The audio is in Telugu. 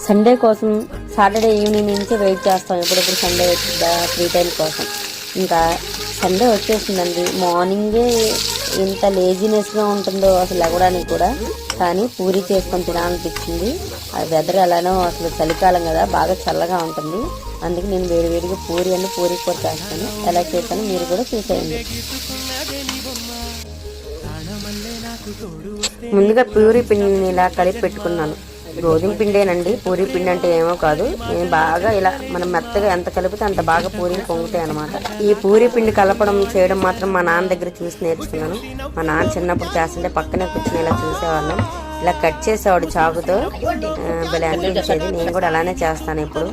సండే కోసం సాటర్డే ఈవినింగ్ నుంచి వెయిట్ చేస్తాం, ఎప్పుడెప్పుడు సండే వచ్చిందా ఫ్రీ టైం కోసం. ఇంకా సండే వచ్చేసిందండి. మార్నింగే ఎంత లేజినెస్గా ఉంటుందో అసలు లేవడానికి కూడా, కానీ పూరి చేసుకొని తినాలనిపించింది. ఆ వెదర్ ఎలానో అసలు చలికాలం కదా, బాగా చల్లగా ఉంటుంది. అందుకే నేను వేడివేడిగా పూరి కూర చేస్తాను. ఎలా చేస్తాను మీరు కూడా చూసేయండి. ముందుగా పూరి పిండిని ఇలా కలిపి పెట్టుకున్నాను. గోధుమ పిండేనండి, పూరి పిండి అంటే ఏమో కాదు. నేను బాగా ఇలా మనం మెత్తగా ఎంత కలిపితే అంత బాగా పూరీలు పొంగుతాయి అనమాట. ఈ పూరి పిండి కలపడం చేయడం మాత్రం మా నాన్న దగ్గర చూసి నేర్చుకున్నాను. మా నాన్న చిన్నప్పుడు చేస్తుంటే పక్కనే కూర్చుని ఇలా చూసేవాళ్ళం. ఇలా కట్ చేసేవాడు చాకుతో, భలే అనిపించేది. నేను కూడా అలానే చేస్తాను ఇప్పుడు.